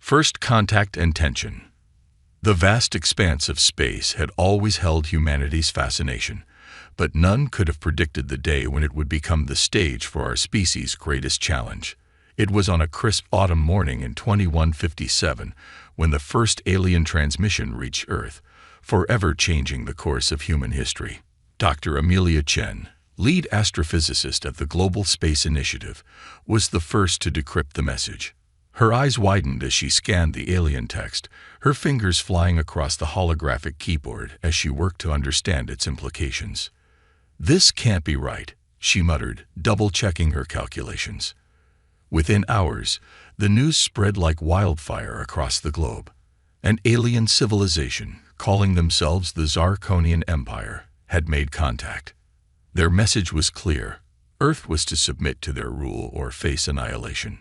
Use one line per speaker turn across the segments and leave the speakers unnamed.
First contact and tension. The vast expanse of space had always held humanity's fascination, but none could have predicted the day when it would become the stage for our species' greatest challenge. It was on a crisp autumn morning in 2157 when the first alien transmission reached Earth, forever changing the course of human history. Dr. Amelia Chen, lead astrophysicist at the Global Space Initiative, was the first to decrypt the message. Her eyes widened as she scanned the alien text, her fingers flying across the holographic keyboard as she worked to understand its implications. "This can't be right," she muttered, double-checking her calculations. Within hours, the news spread like wildfire across the globe. An alien civilization, calling themselves the Zarkonian Empire, had made contact. Their message was clear: Earth was to submit to their rule or face annihilation.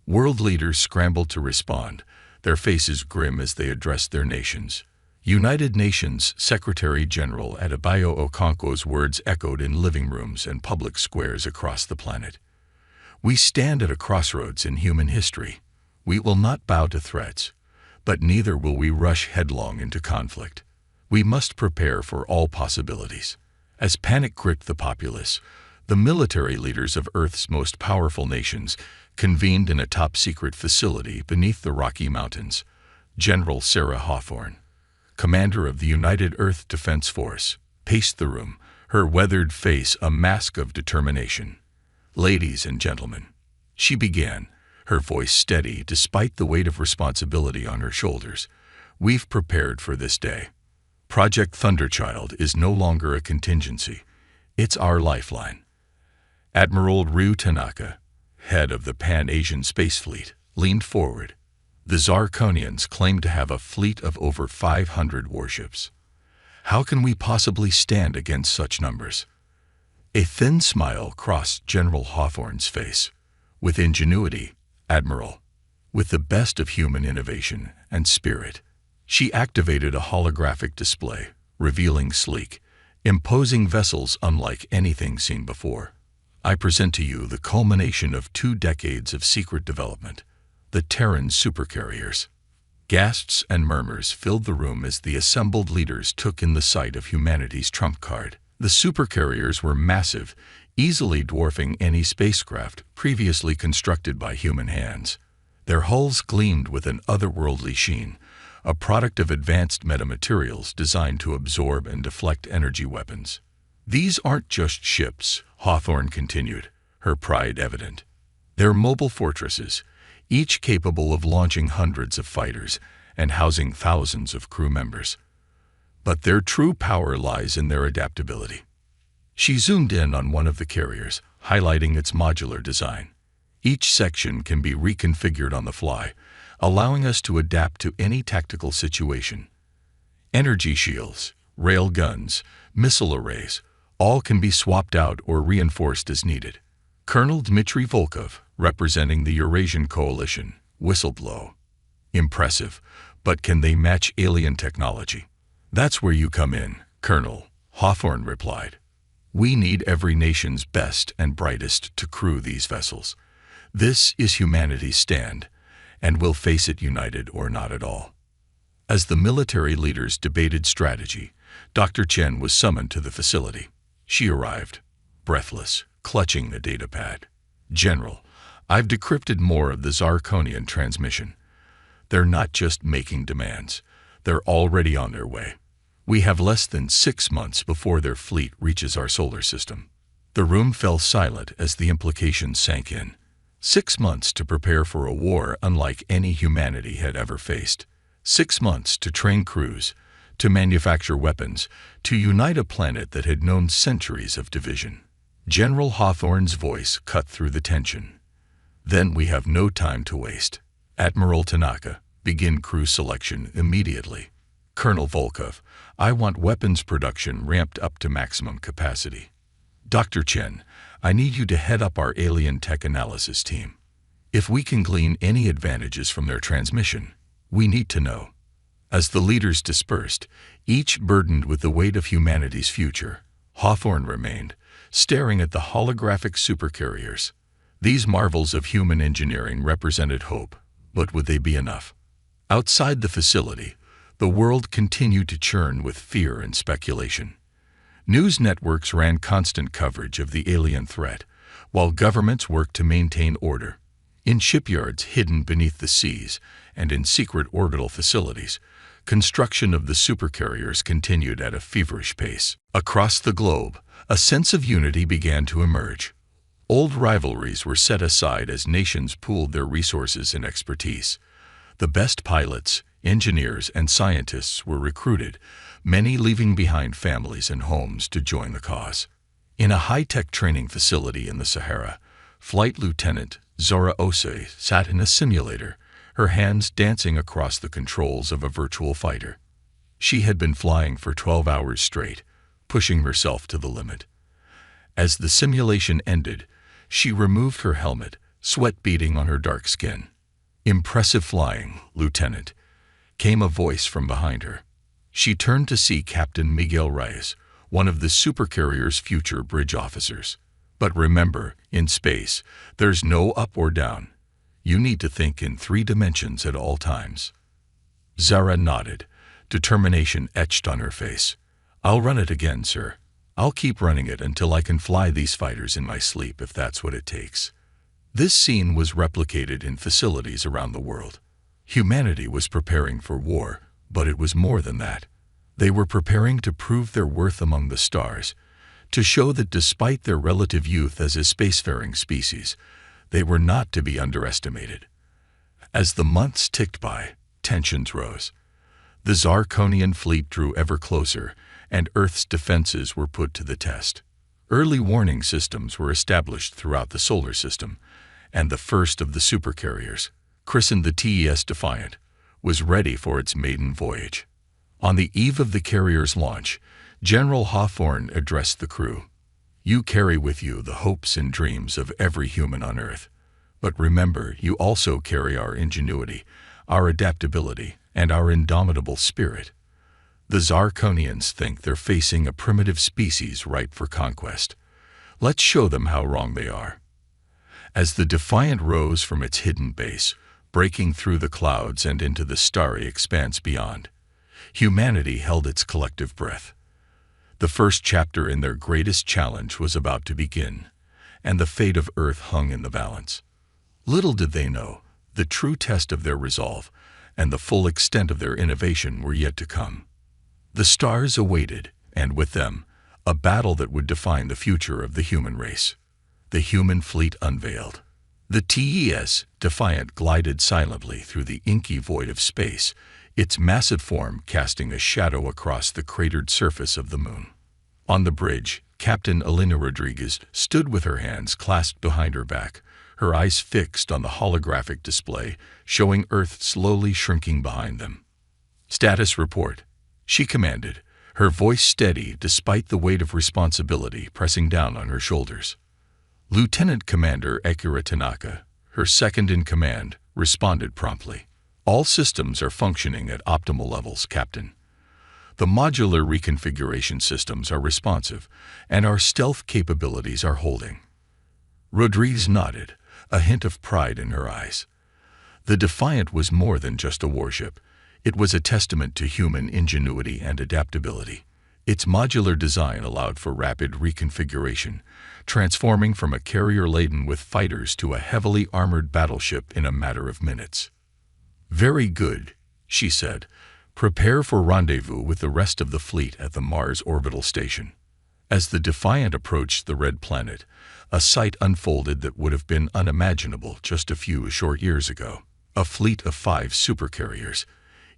World leaders scrambled to respond, their faces grim as they addressed their nations. United Nations Secretary-General Adebayo Okonkwo's words echoed in living rooms and public squares across the planet. "We stand at a crossroads in human history. We will not bow to threats, but neither will we rush headlong into conflict. We must prepare for all possibilities." As panic gripped the populace, the military leaders of Earth's most powerful nations convened in a top-secret facility beneath the Rocky Mountains. General Sarah Hawthorne, commander of the United Earth Defense Force, paced the room, her weathered face a mask of determination. "Ladies and gentlemen," she began, her voice steady despite the weight of responsibility on her shoulders, "we've prepared for this day. Project Thunderchild is no longer a contingency. It's our lifeline." Admiral Ryu Tanaka, head of the Pan-Asian Space Fleet, leaned forward. "The Zarkonians claim to have a fleet of over 500 warships. How can we possibly stand against such numbers?" A thin smile crossed General Hawthorne's face. "With ingenuity, Admiral. With the best of human innovation and spirit." She activated a holographic display, revealing sleek, imposing vessels unlike anything seen before. "I present to you the culmination of 2 decades of secret development, the Terran Supercarriers." Gasps and murmurs filled the room as the assembled leaders took in the sight of humanity's trump card. The Supercarriers were massive, easily dwarfing any spacecraft previously constructed by human hands. Their hulls gleamed with an otherworldly sheen, a product of advanced metamaterials designed to absorb and deflect energy weapons. "These aren't just ships," Hawthorne continued, her pride evident. "They're mobile fortresses, each capable of launching hundreds of fighters and housing thousands of crew members. But their true power lies in their adaptability." She zoomed in on one of the carriers, highlighting its modular design. "Each section can be reconfigured on the fly, allowing us to adapt to any tactical situation. Energy shields, rail guns, missile arrays, all can be swapped out or reinforced as needed." Colonel Dmitry Volkov, representing the Eurasian Coalition, whistleblow. "Impressive, but can they match alien technology?" "That's where you come in, Colonel," Hawthorne replied. "We need every nation's best and brightest to crew these vessels. This is humanity's stand, and we'll face it united or not at all." As the military leaders debated strategy, Dr. Chen was summoned to the facility. She arrived, breathless, clutching the datapad. "General, I've decrypted more of the Zarkonian transmission. They're not just making demands. They're already on their way. We have less than 6 months before their fleet reaches our solar system." The room fell silent as the implications sank in. 6 months to prepare for a war unlike any humanity had ever faced. 6 months to train crews, to manufacture weapons, to unite a planet that had known centuries of division. General Hawthorne's voice cut through the tension. "Then we have no time to waste. Admiral Tanaka, begin crew selection immediately. Colonel Volkov, I want weapons production ramped up to maximum capacity. Dr. Chen, I need you to head up our alien tech analysis team. If we can glean any advantages from their transmission, we need to know." As the leaders dispersed, each burdened with the weight of humanity's future, Hawthorne remained, staring at the holographic supercarriers. These marvels of human engineering represented hope, but would they be enough? Outside the facility, the world continued to churn with fear and speculation. News networks ran constant coverage of the alien threat, while governments worked to maintain order. In shipyards hidden beneath the seas and in secret orbital facilities, construction of the supercarriers continued at a feverish pace. Across the globe, a sense of unity began to emerge. Old rivalries were set aside as nations pooled their resources and expertise. The best pilots, engineers, and scientists were recruited, many leaving behind families and homes to join the cause. In a high-tech training facility in the Sahara, Flight Lieutenant Zora Osei sat in a simulator, her hands dancing across the controls of a virtual fighter. She had been flying for 12 hours straight, pushing herself to the limit. As the simulation ended, she removed her helmet, sweat beading on her dark skin. "Impressive flying, Lieutenant," came a voice from behind her. She turned to see Captain Miguel Reyes, one of the supercarrier's future bridge officers. "But remember, in space, there's no up or down. You need to think in 3 dimensions at all times." Zara nodded, determination etched on her face. "I'll run it again, sir. I'll keep running it until I can fly these fighters in my sleep if that's what it takes." This scene was replicated in facilities around the world. Humanity was preparing for war, but it was more than that. They were preparing to prove their worth among the stars, to show that despite their relative youth as a spacefaring species, they were not to be underestimated. As the months ticked by, tensions rose. The Zarkonian fleet drew ever closer, and Earth's defenses were put to the test. Early warning systems were established throughout the solar system, and the first of the supercarriers, christened the TES Defiant, was ready for its maiden voyage. On the eve of the carrier's launch, General Hawthorne addressed the crew. "You carry with you the hopes and dreams of every human on Earth. But remember, you also carry our ingenuity, our adaptability, and our indomitable spirit. The Zarkonians think they're facing a primitive species ripe for conquest. Let's show them how wrong they are." As the Defiant rose from its hidden base, breaking through the clouds and into the starry expanse beyond, humanity held its collective breath. The first chapter in their greatest challenge was about to begin, and the fate of Earth hung in the balance. Little did they know, the true test of their resolve and the full extent of their innovation were yet to come. The stars awaited, and with them, a battle that would define the future of the human race. The human fleet unveiled. The TES Defiant glided silently through the inky void of space, its massive form casting a shadow across the cratered surface of the moon. On the bridge, Captain Elena Rodriguez stood with her hands clasped behind her back, her eyes fixed on the holographic display, showing Earth slowly shrinking behind them. "Status report," she commanded, her voice steady despite the weight of responsibility pressing down on her shoulders. Lieutenant Commander Akira Tanaka, her second-in-command, responded promptly. "All systems are functioning at optimal levels, Captain. The modular reconfiguration systems are responsive, and our stealth capabilities are holding." Rodriguez nodded, a hint of pride in her eyes. The Defiant was more than just a warship. It was a testament to human ingenuity and adaptability. Its modular design allowed for rapid reconfiguration, transforming from a carrier laden with fighters to a heavily armored battleship in a matter of minutes. "Very good," she said. "Prepare for rendezvous with the rest of the fleet at the Mars orbital station." As the Defiant approached the red planet, a sight unfolded that would have been unimaginable just a few short years ago. A fleet of 5 supercarriers,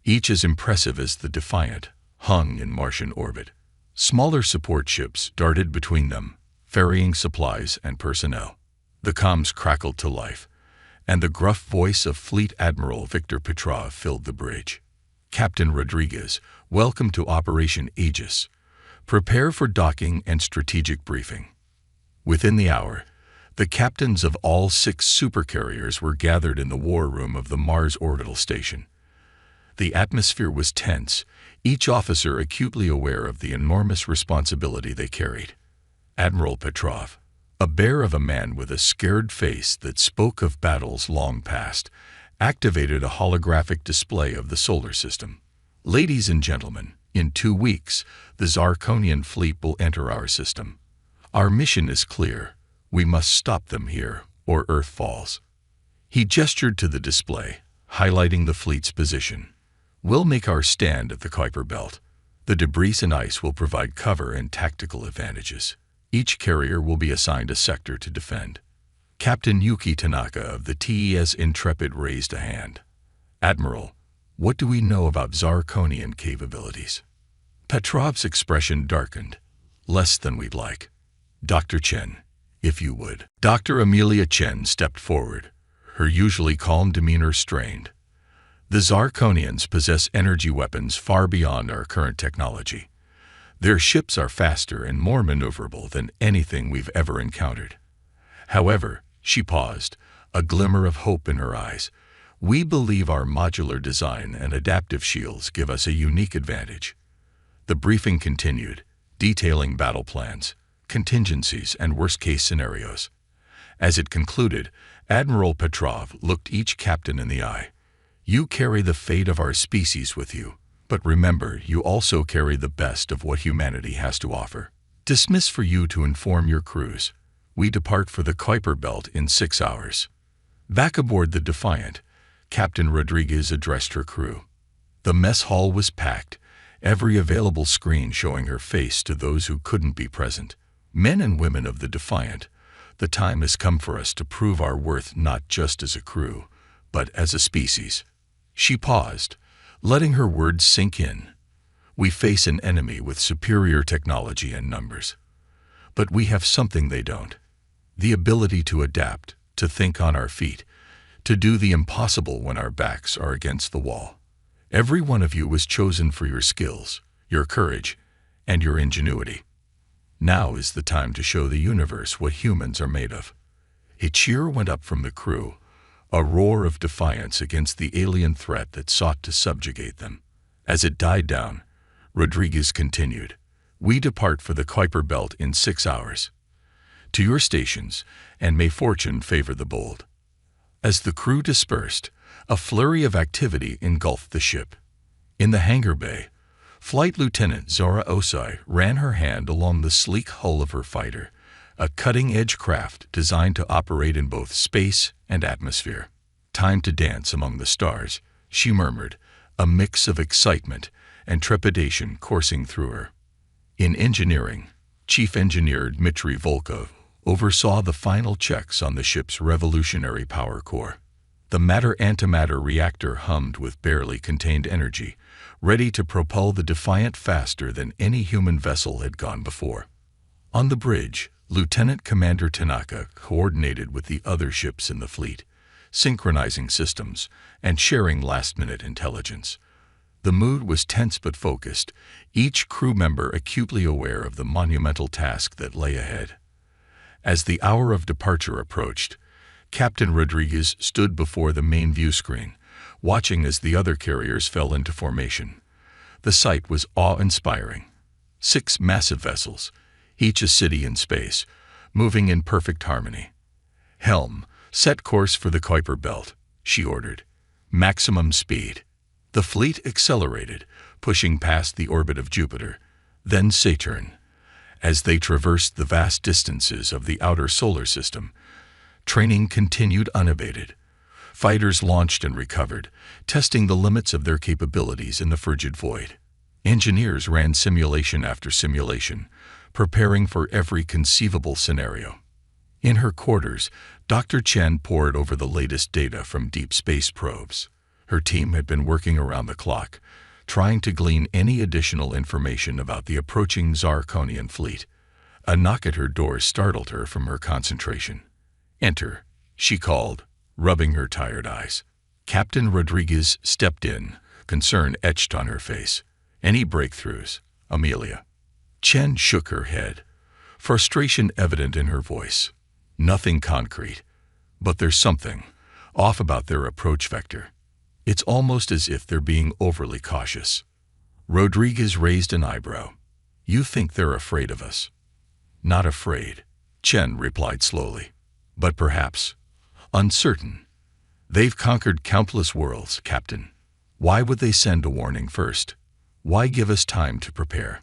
each as impressive as the Defiant, hung in Martian orbit. Smaller support ships darted between them, ferrying supplies and personnel. The comms crackled to life, and the gruff voice of Fleet Admiral Victor Petrov filled the bridge. "Captain Rodriguez, welcome to Operation Aegis. Prepare for docking and strategic briefing." Within the hour, the captains of all 6 supercarriers were gathered in the war room of the Mars orbital station. The atmosphere was tense, each officer acutely aware of the enormous responsibility they carried. Admiral Petrov, a bear of a man with a scared face that spoke of battles long past, activated a holographic display of the solar system. Ladies and gentlemen, in 2 weeks, the Zarkonian fleet will enter our system. Our mission is clear. We must stop them here, or Earth falls. He gestured to the display, highlighting the fleet's position. We'll make our stand at the Kuiper Belt. The debris and ice will provide cover and tactical advantages. Each carrier will be assigned a sector to defend. Captain Yuki Tanaka of the TES Intrepid raised a hand. Admiral, what do we know about Zarkonian capabilities? Petrov's expression darkened. Less than we'd like. Dr. Chen, if you would. Dr. Amelia Chen stepped forward, her usually calm demeanor strained. The Zarkonians possess energy weapons far beyond our current technology. Their ships are faster and more maneuverable than anything we've ever encountered. However, she paused, a glimmer of hope in her eyes. We believe our modular design and adaptive shields give us a unique advantage. The briefing continued, detailing battle plans, contingencies, and worst-case scenarios. As it concluded, Admiral Petrov looked each captain in the eye. You carry the fate of our species with you, but remember, you also carry the best of what humanity has to offer. Dismiss for you to inform your crews. We depart for the Kuiper Belt in 6 hours. Back aboard the Defiant, Captain Rodriguez addressed her crew. The mess hall was packed, every available screen showing her face to those who couldn't be present. Men and women of the Defiant, the time has come for us to prove our worth not just as a crew, but as a species. She paused, letting her words sink in. We face an enemy with superior technology and numbers. But we have something they don't. The ability to adapt, to think on our feet, to do the impossible when our backs are against the wall. Every one of you was chosen for your skills, your courage, and your ingenuity. Now is the time to show the universe what humans are made of. A cheer went up from the crew, a roar of defiance against the alien threat that sought to subjugate them. As it died down, Rodriguez continued, We depart for the Kuiper Belt in 6 hours. To your stations, and may fortune favor the bold. As the crew dispersed, a flurry of activity engulfed the ship. In the hangar bay, Flight Lieutenant Zora Osai ran her hand along the sleek hull of her fighter, a cutting-edge craft designed to operate in both space and atmosphere. Time to dance among the stars, she murmured, a mix of excitement and trepidation coursing through her. In engineering, Chief Engineer Dmitry Volkov oversaw the final checks on the ship's revolutionary power core. The matter-antimatter reactor hummed with barely contained energy, ready to propel the Defiant faster than any human vessel had gone before. On the bridge, Lieutenant Commander Tanaka coordinated with the other ships in the fleet, synchronizing systems and sharing last-minute intelligence. The mood was tense but focused, each crew member acutely aware of the monumental task that lay ahead. As the hour of departure approached, Captain Rodriguez stood before the main view screen, watching as the other carriers fell into formation. The sight was awe-inspiring. 6 massive vessels, each a city in space, moving in perfect harmony. Helm, set course for the Kuiper Belt, she ordered. Maximum speed. The fleet accelerated, pushing past the orbit of Jupiter, then Saturn. As they traversed the vast distances of the outer solar system, training continued unabated. Fighters launched and recovered, testing the limits of their capabilities in the frigid void. Engineers ran simulation after simulation, preparing for every conceivable scenario. In her quarters, Dr. Chen pored over the latest data from deep space probes. Her team had been working around the clock, trying to glean any additional information about the approaching Zarkonian fleet. A knock at her door startled her from her concentration. Enter, she called, rubbing her tired eyes. Captain Rodriguez stepped in, concern etched on her face. Any breakthroughs, Amelia? Chen shook her head, frustration evident in her voice. Nothing concrete, but there's something off about their approach vector. It's almost as if they're being overly cautious. Rodriguez raised an eyebrow. You think they're afraid of us? Not afraid, Chen replied slowly, but perhaps uncertain. They've conquered countless worlds, Captain. Why would they send a warning first? Why give us time to prepare?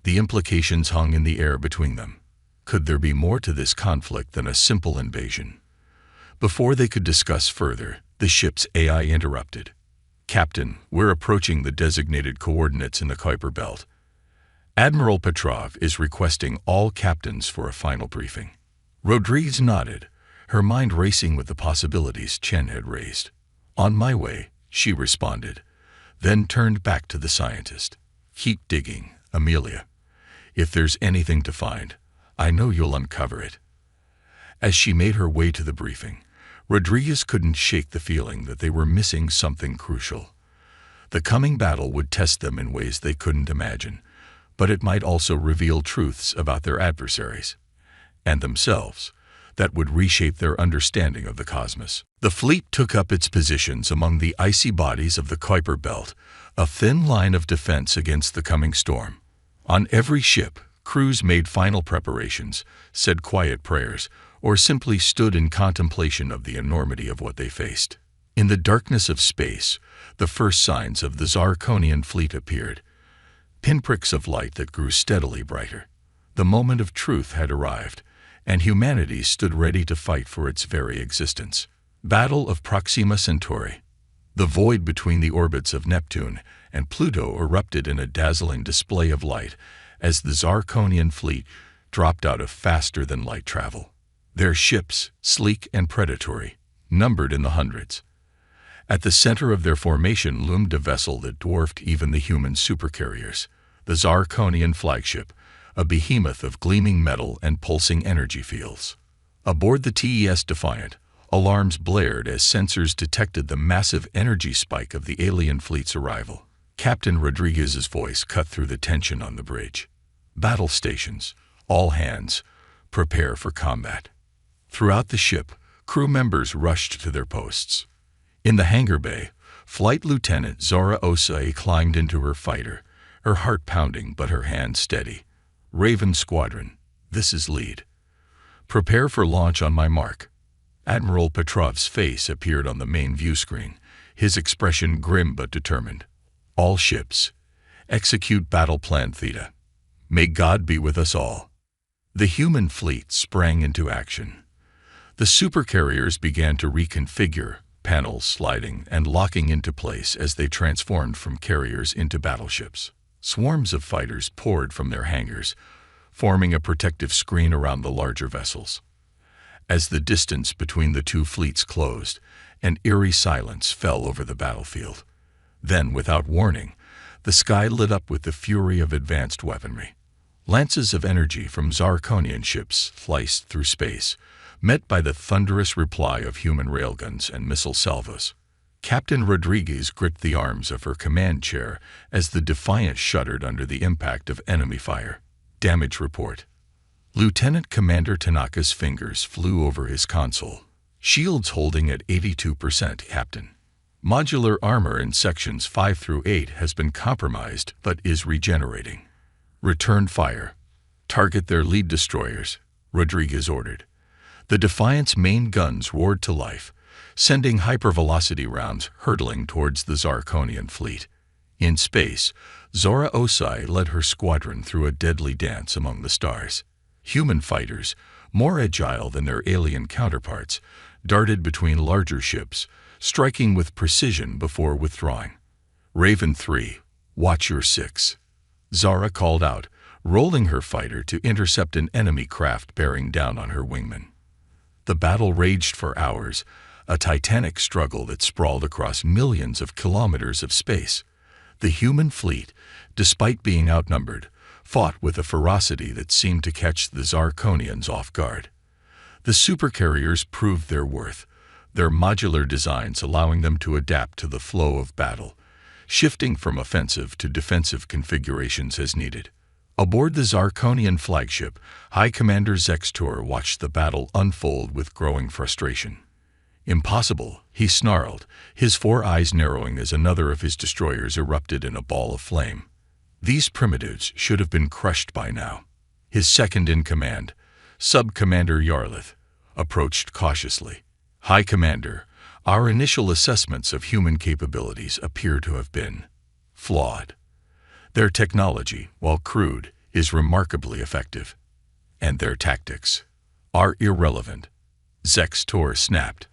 The implications hung in the air between them. Could there be more to this conflict than a simple invasion? Before they could discuss further, the ship's AI interrupted. Captain, we're approaching the designated coordinates in the Kuiper Belt. Admiral Petrov is requesting all captains for a final briefing. Rodriguez nodded, her mind racing with the possibilities Chen had raised. On my way, she responded, then turned back to the scientist. Keep digging, Amelia. If there's anything to find, I know you'll uncover it. As she made her way to the briefing, Rodriguez couldn't shake the feeling that they were missing something crucial. The coming battle would test them in ways they couldn't imagine, but it might also reveal truths about their adversaries and themselves that would reshape their understanding of the cosmos. The fleet took up its positions among the icy bodies of the Kuiper Belt, a thin line of defense against the coming storm. On every ship, crews made final preparations, said quiet prayers, or simply stood in contemplation of the enormity of what they faced. In the darkness of space, the first signs of the Zarkonian fleet appeared, pinpricks of light that grew steadily brighter. The moment of truth had arrived, and humanity stood ready to fight for its very existence. Battle of Proxima Centauri. The void between the orbits of Neptune and Pluto erupted in a dazzling display of light as the Zarkonian fleet dropped out of faster-than-light travel. Their ships, sleek and predatory, numbered in the hundreds. At the center of their formation loomed a vessel that dwarfed even the human supercarriers, the Zarkonian flagship, a behemoth of gleaming metal and pulsing energy fields. Aboard the TES Defiant, alarms blared as sensors detected the massive energy spike of the alien fleet's arrival. Captain Rodriguez's voice cut through the tension on the bridge. Battle stations, all hands, prepare for combat. Throughout the ship, crew members rushed to their posts. In the hangar bay, Flight Lieutenant Zora Osei climbed into her fighter, her heart pounding but her hand steady. Raven Squadron, this is lead. Prepare for launch on my mark. Admiral Petrov's face appeared on the main view screen, his expression grim but determined. All ships, execute Battle Plan Theta. May God be with us all. The human fleet sprang into action. The supercarriers began to reconfigure, panels sliding and locking into place as they transformed from carriers into battleships. Swarms of fighters poured from their hangars, forming a protective screen around the larger vessels. As the distance between the two fleets closed, an eerie silence fell over the battlefield. Then, without warning, the sky lit up with the fury of advanced weaponry. Lances of energy from Zarkonian ships sliced through space, met by the thunderous reply of human railguns and missile salvos. Captain Rodriguez gripped the arms of her command chair as the Defiant shuddered under the impact of enemy fire. Damage report. Lieutenant Commander Tanaka's fingers flew over his console. Shields holding at 82%, Captain. Modular armor in sections 5 through 8 has been compromised but is regenerating. Return fire. Target their lead destroyers, Rodriguez ordered. The Defiant's main guns roared to life, sending hypervelocity rounds hurtling towards the Zarkonian fleet. In space, Zora Osei led her squadron through a deadly dance among the stars. Human fighters, more agile than their alien counterparts, darted between larger ships, striking with precision before withdrawing. Raven 3, watch your 6. Zara called out, rolling her fighter to intercept an enemy craft bearing down on her wingman. The battle raged for hours, a titanic struggle that sprawled across millions of kilometers of space. The human fleet, despite being outnumbered, fought with a ferocity that seemed to catch the Zarkonians off guard. The supercarriers proved their worth, their modular designs allowing them to adapt to the flow of battle, shifting from offensive to defensive configurations as needed. Aboard the Zarkonian flagship, High Commander Zextor watched the battle unfold with growing frustration. Impossible, he snarled, his 4 eyes narrowing as another of his destroyers erupted in a ball of flame. These primitives should have been crushed by now. His second-in-command, Sub-Commander Yarlith, approached cautiously. High Commander, Our initial assessments of human capabilities appear to have been flawed. Their technology, while crude, is remarkably effective. And their tactics are irrelevant. Zextor snapped.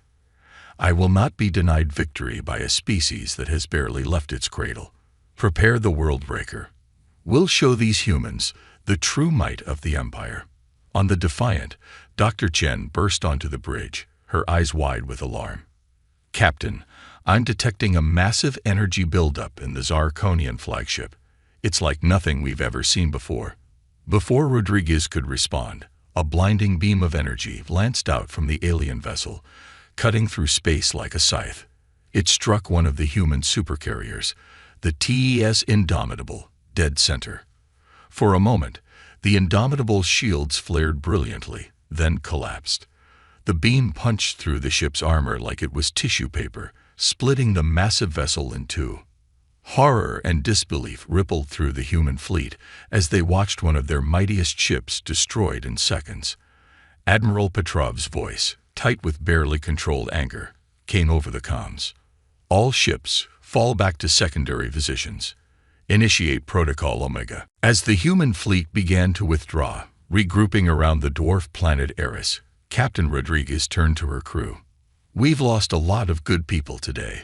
I will not be denied victory by a species that has barely left its cradle. Prepare the world breaker. We'll show these humans the true might of the Empire. On the Defiant, Dr. Chen burst onto the bridge, her eyes wide with alarm. Captain, I'm detecting a massive energy buildup in the Zarkonian flagship. It's like nothing we've ever seen before. Before Rodriguez could respond, a blinding beam of energy lanced out from the alien vessel, cutting through space like a scythe. It struck one of the human supercarriers, the TES Indomitable, dead center. For a moment, the Indomitable's shields flared brilliantly, then collapsed. The beam punched through the ship's armor like it was tissue paper, splitting the massive vessel in two. Horror and disbelief rippled through the human fleet as they watched one of their mightiest ships destroyed in seconds. Admiral Petrov's voice, tight with barely controlled anger, came over the comms. All ships, fall back to secondary positions. Initiate Protocol Omega. As the human fleet began to withdraw, regrouping around the dwarf planet Eris, Captain Rodriguez turned to her crew. We've lost a lot of good people today,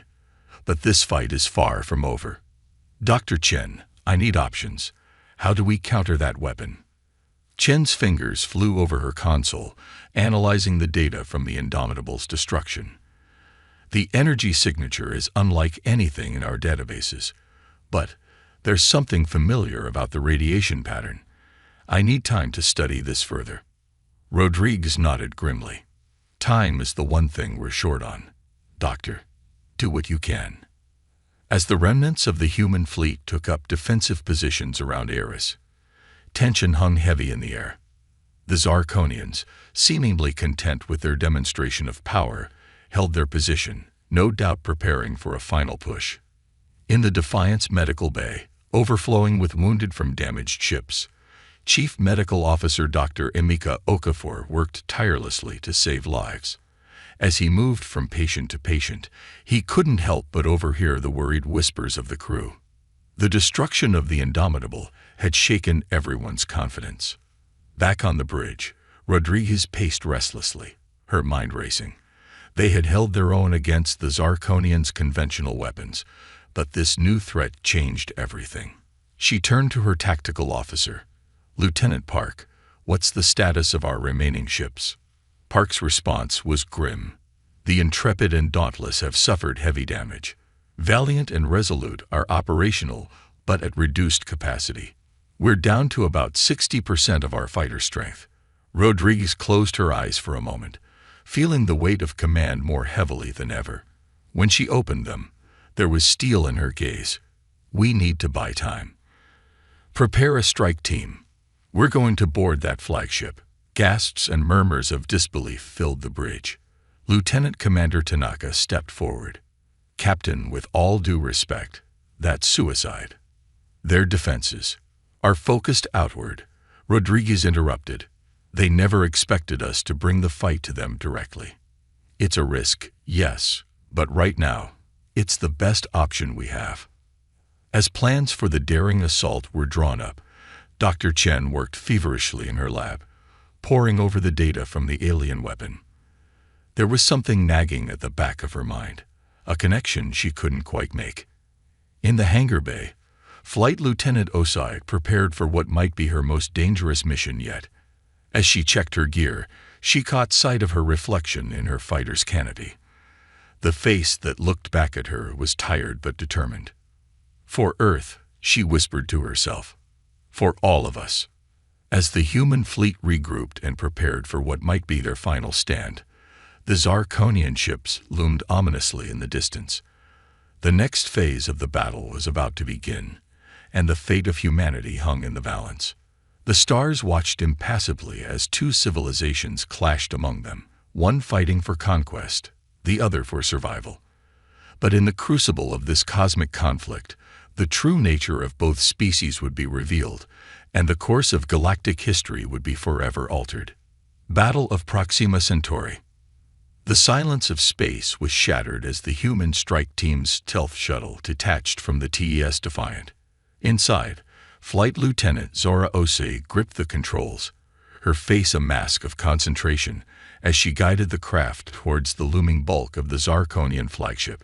but this fight is far from over. Dr. Chen, I need options. How do we counter that weapon? Chen's fingers flew over her console, analyzing the data from the Indomitable's destruction. The energy signature is unlike anything in our databases, but there's something familiar about the radiation pattern. I need time to study this further. Rodriguez nodded grimly. Time is the one thing we're short on. Doctor, do what you can. As the remnants of the human fleet took up defensive positions around Eris, tension hung heavy in the air. The Zarkonians, seemingly content with their demonstration of power, held their position, no doubt preparing for a final push. In the Defiant's medical bay, overflowing with wounded from damaged ships, Chief Medical Officer Dr. Emeka Okafor worked tirelessly to save lives. As he moved from patient to patient, he couldn't help but overhear the worried whispers of the crew. The destruction of the Indomitable had shaken everyone's confidence. Back on the bridge, Rodriguez paced restlessly, her mind racing. They had held their own against the Zarkonians' conventional weapons, but this new threat changed everything. She turned to her tactical officer. Lieutenant Park, what's the status of our remaining ships? Park's response was grim. The Intrepid and Dauntless have suffered heavy damage. Valiant and Resolute are operational, but at reduced capacity. We're down to about 60% of our fighter strength. Rodriguez closed her eyes for a moment, feeling the weight of command more heavily than ever. When she opened them, there was steel in her gaze. We need to buy time. Prepare a strike team. We're going to board that flagship. Gasps and murmurs of disbelief filled the bridge. Lieutenant Commander Tanaka stepped forward. Captain, with all due respect, that's suicide. Their defenses are focused outward. Rodriguez interrupted. They never expected us to bring the fight to them directly. It's a risk, yes, but right now, it's the best option we have. As plans for the daring assault were drawn up, Dr. Chen worked feverishly in her lab, poring over the data from the alien weapon. There was something nagging at the back of her mind, a connection she couldn't quite make. In the hangar bay, Flight Lieutenant Osai prepared for what might be her most dangerous mission yet. As she checked her gear, she caught sight of her reflection in her fighter's canopy. The face that looked back at her was tired but determined. For Earth, she whispered to herself. For all of us. As the human fleet regrouped and prepared for what might be their final stand, the Zarkonian ships loomed ominously in the distance. The next phase of the battle was about to begin, and the fate of humanity hung in the balance. The stars watched impassively as two civilizations clashed among them, one fighting for conquest, the other for survival. But in the crucible of this cosmic conflict, the true nature of both species would be revealed, and the course of galactic history would be forever altered. Battle of Proxima Centauri. The silence of space was shattered as the human strike team's stealth shuttle detached from the TES Defiant. Inside, Flight Lieutenant Zora Osei gripped the controls, her face a mask of concentration as she guided the craft towards the looming bulk of the Zarkonian flagship.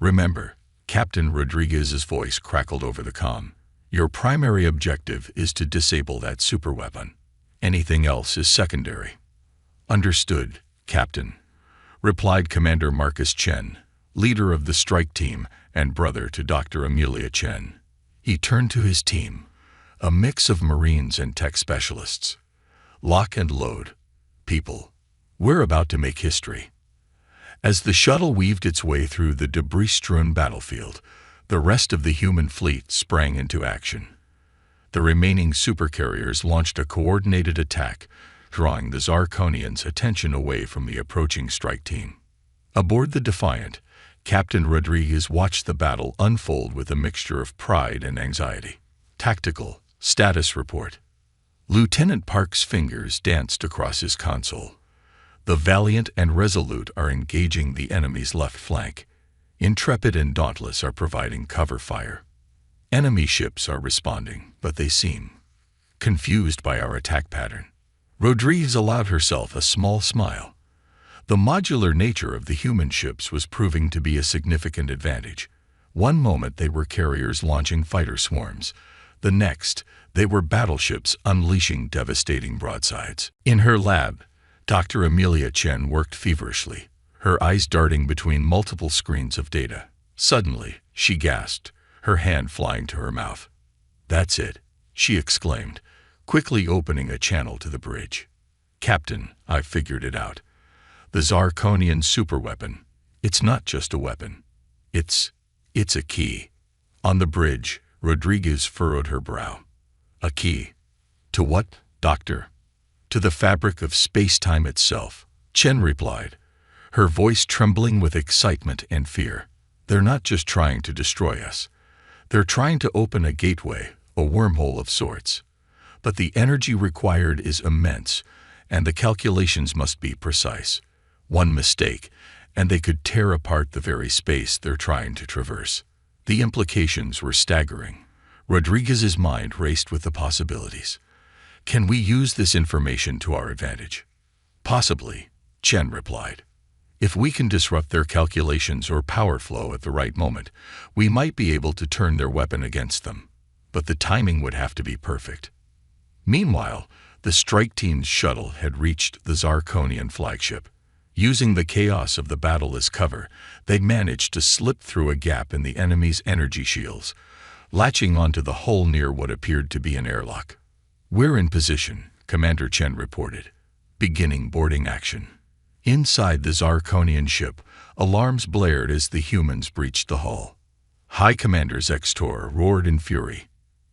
"Remember," Captain Rodriguez's voice crackled over the comm, "your primary objective is to disable that superweapon. Anything else is secondary." "Understood, Captain," replied Commander Marcus Chen, leader of the strike team and brother to Dr. Amelia Chen. He turned to his team, a mix of Marines and tech specialists. "Lock and load. People, we're about to make history." As the shuttle weaved its way through the debris-strewn battlefield, the rest of the human fleet sprang into action. The remaining supercarriers launched a coordinated attack, drawing the Zarkonians' attention away from the approaching strike team. Aboard the Defiant, Captain Rodriguez watched the battle unfold with a mixture of pride and anxiety. "Tactical status report." Lieutenant Park's fingers danced across his console. "The Valiant and Resolute are engaging the enemy's left flank. Intrepid and Dauntless are providing cover fire. Enemy ships are responding, but they seem confused by our attack pattern." Rodriguez allowed herself a small smile. The modular nature of the human ships was proving to be a significant advantage. One moment they were carriers launching fighter swarms. The next, they were battleships unleashing devastating broadsides. In her lab, Dr. Amelia Chen worked feverishly, her eyes darting between multiple screens of data. Suddenly, she gasped, her hand flying to her mouth. "That's it," she exclaimed, quickly opening a channel to the bridge. "Captain, I've figured it out. The Zarkonian superweapon. It's not just a weapon. It's a key." On the bridge, Rodriguez furrowed her brow. "A key? To what, Doctor?" "To the fabric of space-time itself," Chen replied, her voice trembling with excitement and fear. "They're not just trying to destroy us. They're trying to open a gateway, a wormhole of sorts. But the energy required is immense, and the calculations must be precise. One mistake, and they could tear apart the very space they're trying to traverse." The implications were staggering. Rodriguez's mind raced with the possibilities. "Can we use this information to our advantage?" "Possibly," Chen replied. "If we can disrupt their calculations or power flow at the right moment, we might be able to turn their weapon against them. But the timing would have to be perfect." Meanwhile, the strike team's shuttle had reached the Zarkonian flagship. Using the chaos of the battle as cover, they managed to slip through a gap in the enemy's energy shields, latching onto the hull near what appeared to be an airlock. "We're in position," Commander Chen reported, beginning boarding action. Inside the Zarkonian ship, alarms blared as the humans breached the hull. High Commander Zextor roared in fury.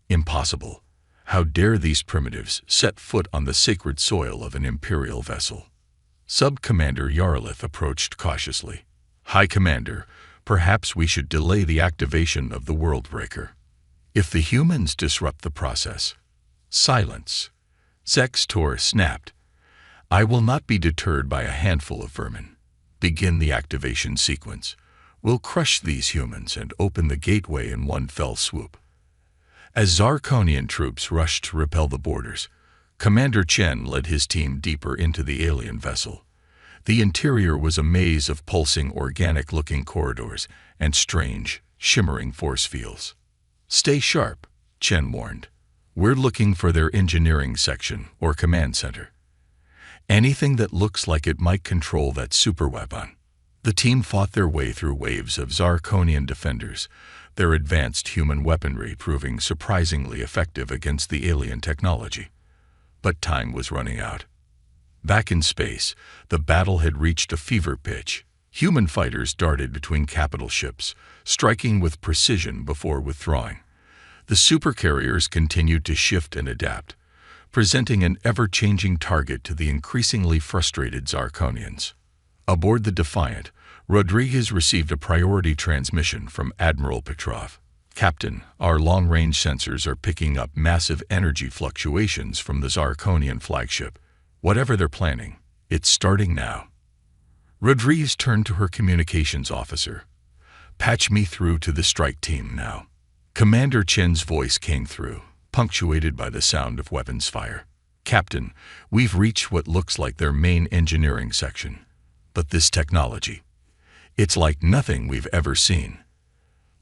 "Impossible. How dare these primitives set foot on the sacred soil of an Imperial vessel?" Sub-Commander Yarlith approached cautiously. "High Commander, perhaps we should delay the activation of the Worldbreaker. If the humans disrupt the process—" "Silence," Zextor snapped. "I will not be deterred by a handful of vermin. Begin the activation sequence. We'll crush these humans and open the gateway in one fell swoop." As Zarkonian troops rushed to repel the boarders, Commander Chen led his team deeper into the alien vessel. The interior was a maze of pulsing, organic-looking corridors and strange, shimmering force fields. "Stay sharp," Chen warned. "We're looking for their engineering section or command center. Anything that looks like it might control that superweapon." The team fought their way through waves of Zarkonian defenders, their advanced human weaponry proving surprisingly effective against the alien technology. But time was running out. Back in space, the battle had reached a fever pitch. Human fighters darted between capital ships, striking with precision before withdrawing. The supercarriers continued to shift and adapt, presenting an ever-changing target to the increasingly frustrated Zarkonians. Aboard the Defiant, Rodriguez received a priority transmission from Admiral Petrov. "Captain, our long-range sensors are picking up massive energy fluctuations from the Zarkonian flagship. Whatever they're planning, it's starting now." Rodriguez turned to her communications officer. "Patch me through to the strike team now." Commander Chen's voice came through, punctuated by the sound of weapons fire. "Captain, we've reached what looks like their main engineering section. But this technology, it's like nothing we've ever seen."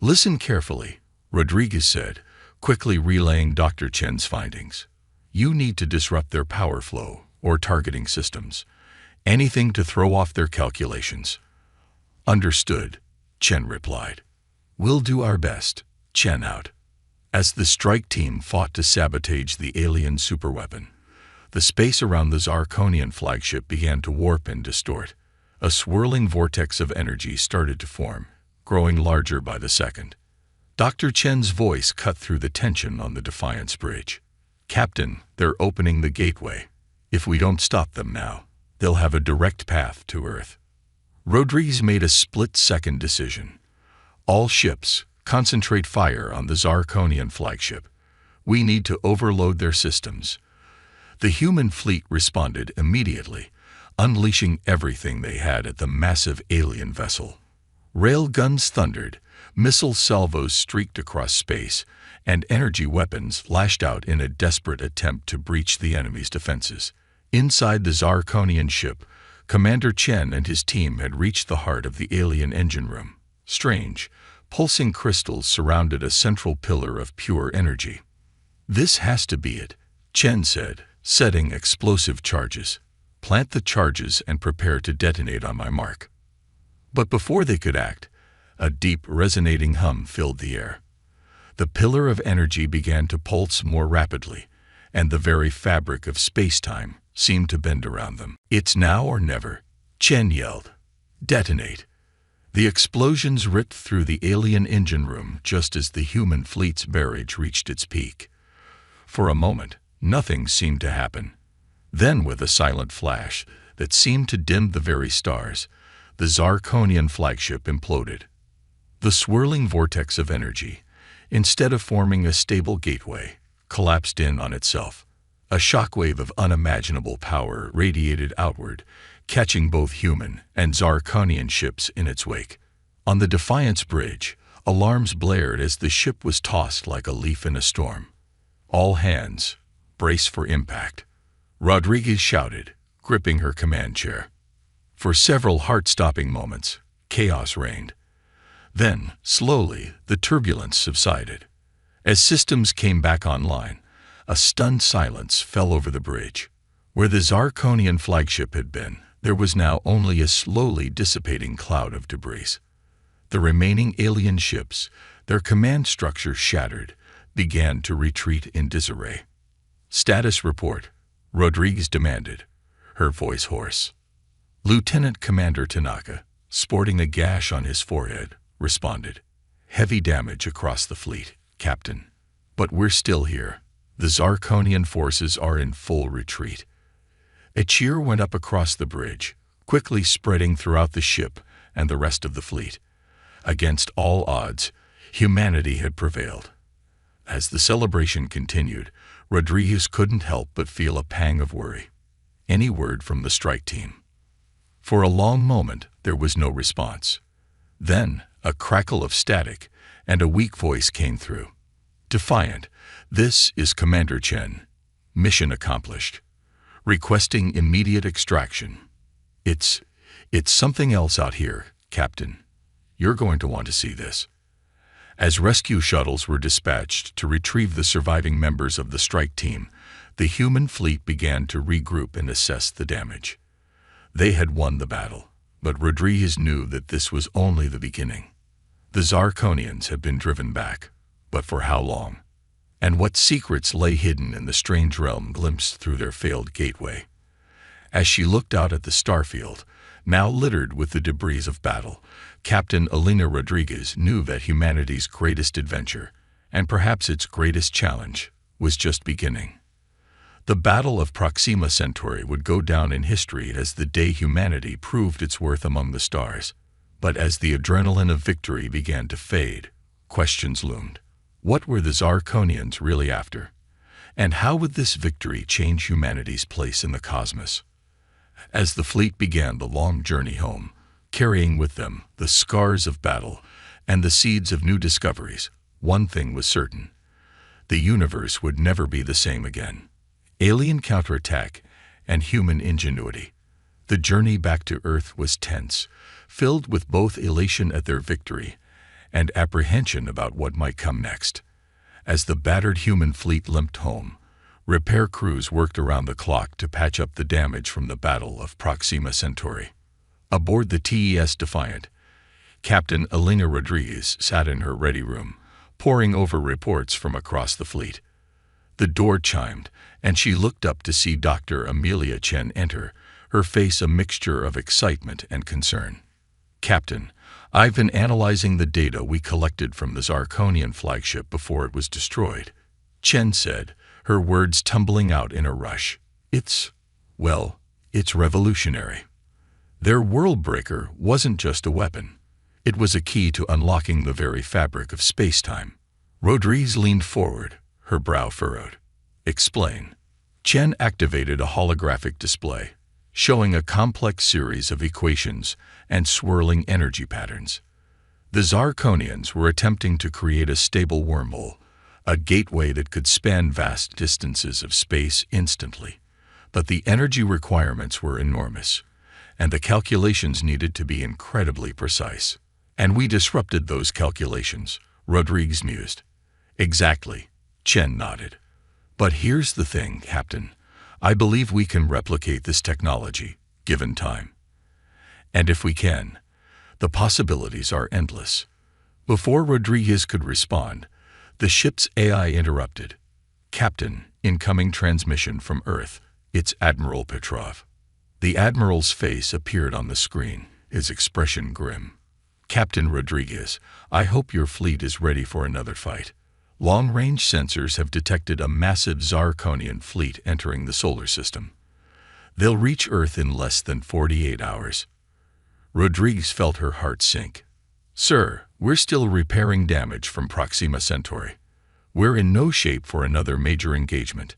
"Listen carefully," Rodriguez said, quickly relaying Dr. Chen's findings. "You need to disrupt their power flow or targeting systems. Anything to throw off their calculations." "Understood," Chen replied. "We'll do our best." Chen out. As the strike team fought to sabotage the alien superweapon, the space around the Zarkonian flagship began to warp and distort. A swirling vortex of energy started to form, growing larger by the second. Dr. Chen's voice cut through the tension on the Defiance bridge. "Captain, they're opening the gateway. If we don't stop them now, they'll have a direct path to Earth." Rodriguez made a split-second decision. "All ships, concentrate fire on the Zarkonian flagship. We need to overload their systems." The human fleet responded immediately, unleashing everything they had at the massive alien vessel. Rail guns thundered, missile salvos streaked across space, and energy weapons lashed out in a desperate attempt to breach the enemy's defenses. Inside the Zarkonian ship, Commander Chen and his team had reached the heart of the alien engine room. Strange, pulsing crystals surrounded a central pillar of pure energy. "This has to be it," Chen said, setting explosive charges. "Plant the charges and prepare to detonate on my mark." But before they could act, a deep, resonating hum filled the air. The pillar of energy began to pulse more rapidly, and the very fabric of space-time seemed to bend around them. "It's now or never," Chen yelled. "Detonate." The explosions ripped through the alien engine room just as the human fleet's barrage reached its peak. For a moment, nothing seemed to happen. Then, with a silent flash that seemed to dim the very stars, the Zarkonian flagship imploded. The swirling vortex of energy, instead of forming a stable gateway, collapsed in on itself. A shockwave of unimaginable power radiated outward, catching both human and Zarkonian ships in its wake. On the Defiance bridge, alarms blared as the ship was tossed like a leaf in a storm. "All hands, brace for impact," Rodriguez shouted, gripping her command chair. For several heart-stopping moments, chaos reigned. Then, slowly, the turbulence subsided. As systems came back online, a stunned silence fell over the bridge. Where the Zarkonian flagship had been, there was now only a slowly dissipating cloud of debris. The remaining alien ships, their command structure shattered, began to retreat in disarray. "Status report," Rodriguez demanded, her voice hoarse. Lieutenant Commander Tanaka, sporting a gash on his forehead, responded. "Heavy damage across the fleet, Captain. But we're still here. The Zarkonian forces are in full retreat." A cheer went up across the bridge, quickly spreading throughout the ship and the rest of the fleet. Against all odds, humanity had prevailed. As the celebration continued, Rodriguez couldn't help but feel a pang of worry. Any word from the strike team? For a long moment, there was no response. Then, a crackle of static, and a weak voice came through. "Defiant, this is Commander Chen. Mission accomplished. Requesting immediate extraction. It's something else out here, Captain. You're going to want to see this." As rescue shuttles were dispatched to retrieve the surviving members of the strike team, the human fleet began to regroup and assess the damage. They had won the battle, but Rodriguez knew that this was only the beginning. The Zarkonians had been driven back, but for how long? And what secrets lay hidden in the strange realm glimpsed through their failed gateway? As she looked out at the starfield, now littered with the debris of battle, Captain Elena Rodriguez knew that humanity's greatest adventure, and perhaps its greatest challenge, was just beginning. The Battle of Proxima Centauri would go down in history as the day humanity proved its worth among the stars. But as the adrenaline of victory began to fade, questions loomed. What were the Zarkonians really after? And how would this victory change humanity's place in the cosmos? As the fleet began the long journey home, carrying with them the scars of battle and the seeds of new discoveries, one thing was certain: the universe would never be the same again. Alien counterattack and human ingenuity. The journey back to Earth was tense, filled with both elation at their victory and apprehension about what might come next. As the battered human fleet limped home, repair crews worked around the clock to patch up the damage from the Battle of Proxima Centauri. Aboard the TES Defiant, Captain Elena Rodriguez sat in her ready room, poring over reports from across the fleet. The door chimed, and she looked up to see Dr. Amelia Chen enter, her face a mixture of excitement and concern. "Captain, I've been analyzing the data we collected from the Zarkonian flagship before it was destroyed," Chen said, her words tumbling out in a rush. It's revolutionary. Their world-breaker wasn't just a weapon. It was a key to unlocking the very fabric of space-time. Rodriguez leaned forward, her brow furrowed. "Explain." Chen activated a holographic display, showing a complex series of equations and swirling energy patterns. The Zarkonians were attempting to create a stable wormhole, a gateway that could span vast distances of space instantly. But the energy requirements were enormous, and the calculations needed to be incredibly precise. "And we disrupted those calculations," Rodriguez mused. "Exactly," Chen nodded. "But here's the thing, Captain. I believe we can replicate this technology, given time. And if we can, the possibilities are endless." Before Rodriguez could respond, the ship's AI interrupted. "Captain, incoming transmission from Earth. It's Admiral Petrov." The Admiral's face appeared on the screen, his expression grim. "Captain Rodriguez, I hope your fleet is ready for another fight. Long-range sensors have detected a massive Zarkonian fleet entering the solar system. They'll reach Earth in less than 48 hours. Rodriguez felt her heart sink. "Sir, we're still repairing damage from Proxima Centauri. We're in no shape for another major engagement."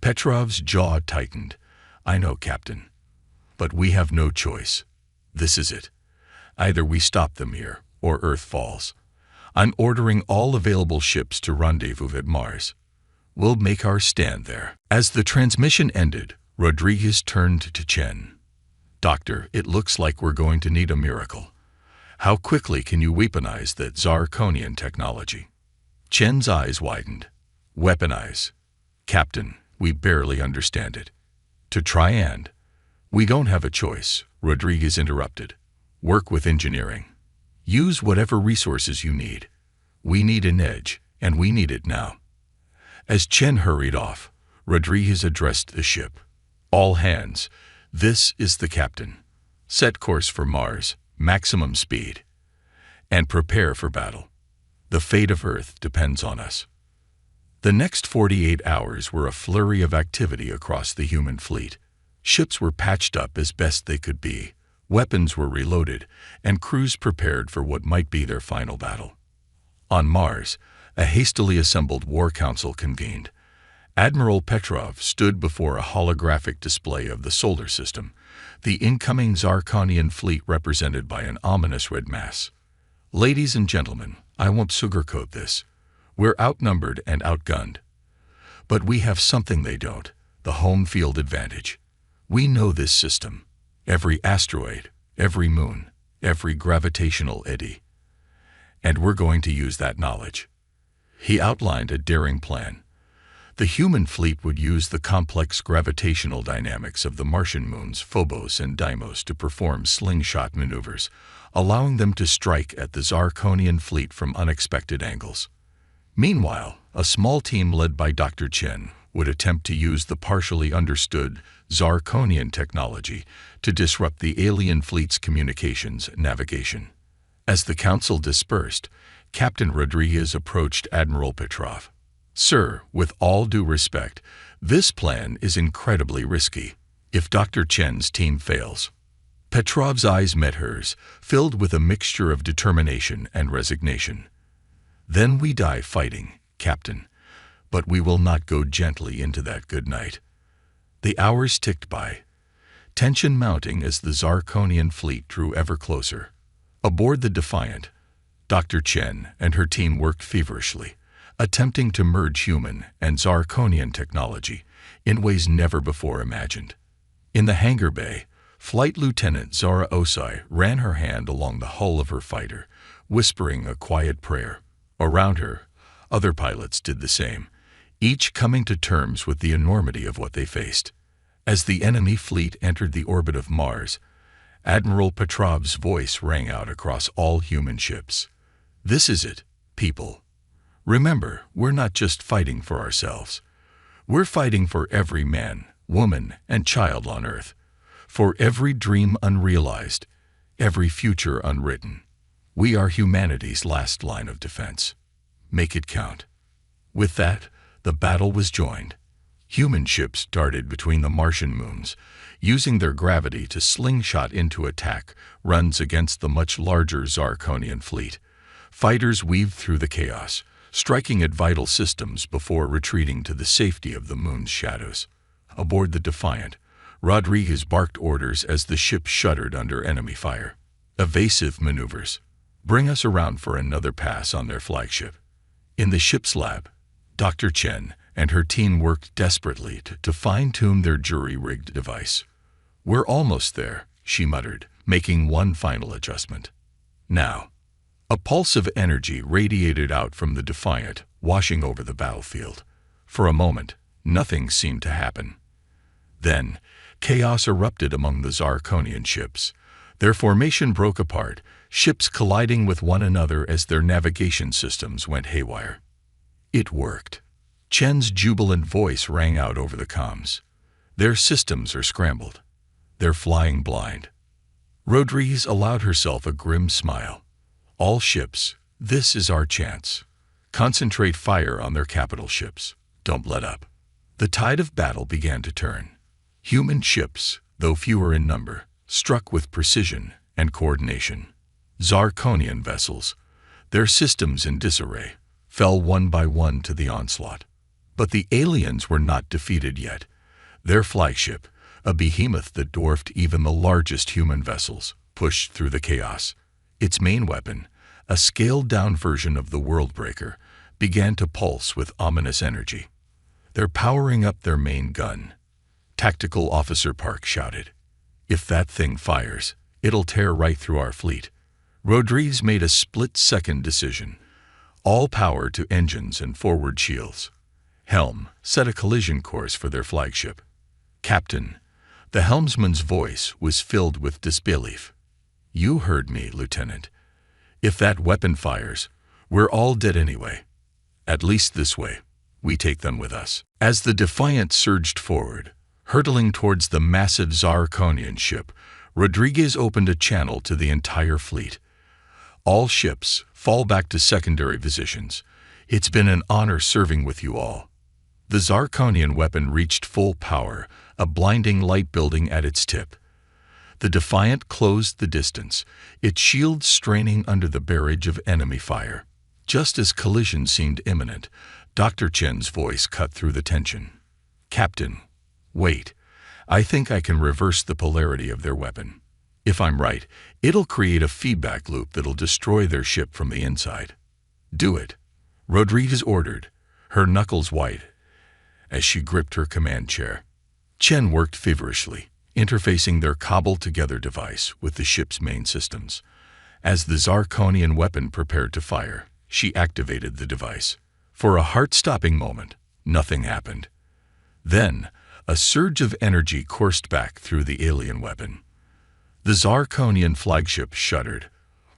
Petrov's jaw tightened. "I know, Captain. But we have no choice. This is it. Either we stop them here, or Earth falls. I'm ordering all available ships to rendezvous at Mars. We'll make our stand there." As the transmission ended, Rodriguez turned to Chen. "Doctor, it looks like we're going to need a miracle. How quickly can you weaponize that Zarkonian technology?" Chen's eyes widened. "Weaponize? Captain, we barely understand it. To try and—" "We don't have a choice," Rodriguez interrupted. "Work with engineering. Use whatever resources you need. We need an edge, and we need it now." As Chen hurried off, Rodriguez addressed the ship. "All hands, this is the captain. Set course for Mars, maximum speed. And prepare for battle. The fate of Earth depends on us." The next 48 hours were a flurry of activity across the human fleet. Ships were patched up as best they could be, weapons were reloaded, and crews prepared for what might be their final battle. On Mars, a hastily assembled war council convened. Admiral Petrov stood before a holographic display of the solar system, the incoming Zarkonian fleet represented by an ominous red mass. "Ladies and gentlemen, I won't sugarcoat this. We're outnumbered and outgunned. But we have something they don't, the home field advantage. We know this system, every asteroid, every moon, every gravitational eddy. And we're going to use that knowledge." He outlined a daring plan. The human fleet would use the complex gravitational dynamics of the Martian moons Phobos and Deimos to perform slingshot maneuvers, allowing them to strike at the Zarkonian fleet from unexpected angles. Meanwhile, a small team led by Dr. Chen would attempt to use the partially understood Zarkonian technology to disrupt the alien fleet's communications and navigation. As the council dispersed, Captain Rodriguez approached Admiral Petrov. "Sir, with all due respect, this plan is incredibly risky. If Dr. Chen's team fails—" Petrov's eyes met hers, filled with a mixture of determination and resignation. "Then we die fighting, Captain, but we will not go gently into that good night." The hours ticked by. tension mounting as the Zarkonian fleet drew ever closer. Aboard the Defiant, Dr. Chen and her team worked feverishly, attempting to merge human and Zarkonian technology in ways never before imagined. In the hangar bay, Flight Lieutenant Zara Osai ran her hand along the hull of her fighter, whispering a quiet prayer. Around her, other pilots did the same, each coming to terms with the enormity of what they faced. As the enemy fleet entered the orbit of Mars, Admiral Petrov's voice rang out across all human ships. "This is it, people. Remember, we're not just fighting for ourselves. We're fighting for every man, woman, and child on Earth, for every dream unrealized, every future unwritten. We are humanity's last line of defense. Make it count." With that, the battle was joined. Human ships darted between the Martian moons, using their gravity to slingshot into attack runs against the much larger Zarkonian fleet. Fighters weaved through the chaos, striking at vital systems before retreating to the safety of the moon's shadows. Aboard the Defiant, Rodriguez barked orders as the ship shuddered under enemy fire. Evasive maneuvers. Bring us around for another pass on their flagship. In the ship's lab, Dr. Chen and her team worked desperately to fine-tune their jury-rigged device. "We're almost there," she muttered, making one final adjustment. Now, a pulse of energy radiated out from the Defiant, washing over the battlefield. For a moment, nothing seemed to happen. Then, chaos erupted among the Zarkonian ships. Their formation broke apart, ships colliding with one another as their navigation systems went haywire. It worked. Chen's jubilant voice rang out over the comms. "Their systems are scrambled. They're flying blind." Rodriguez allowed herself a grim smile. "All ships, this is our chance. Concentrate fire on their capital ships. Don't let up." The tide of battle began to turn. Human ships, though fewer in number, struck with precision and coordination. Zarkonian vessels, their systems in disarray, fell one by one to the onslaught. But the aliens were not defeated yet. Their flagship, a behemoth that dwarfed even the largest human vessels, pushed through the chaos. Its main weapon, a scaled-down version of the Worldbreaker, began to pulse with ominous energy. "They're powering up their main gun," Tactical Officer Park shouted. "If that thing fires, it'll tear right through our fleet." Rodriguez made a split-second decision. All power to engines and forward shields. Helm set a collision course for their flagship. "Captain," the helmsman's voice was filled with disbelief. "You heard me, Lieutenant. If that weapon fires, we're all dead anyway. At least this way, we take them with us." As the Defiant surged forward, hurtling towards the massive Zarkonian ship, Rodriguez opened a channel to the entire fleet. "All ships, fall back to secondary positions. It's been an honor serving with you all." The Zarkonian weapon reached full power, a blinding light building at its tip. The Defiant closed the distance, its shield straining under the barrage of enemy fire. Just as collision seemed imminent, Dr. Chen's voice cut through the tension. "Captain, wait. I think I can reverse the polarity of their weapon. If I'm right, it'll create a feedback loop that'll destroy their ship from the inside." "Do it," Rodriguez ordered, her knuckles white, as she gripped her command chair. Chen worked feverishly, interfacing their cobbled-together device with the ship's main systems. As the Zarkonian weapon prepared to fire, she activated the device. For a heart-stopping moment, nothing happened. Then, a surge of energy coursed back through the alien weapon. The Zarkonian flagship shuddered,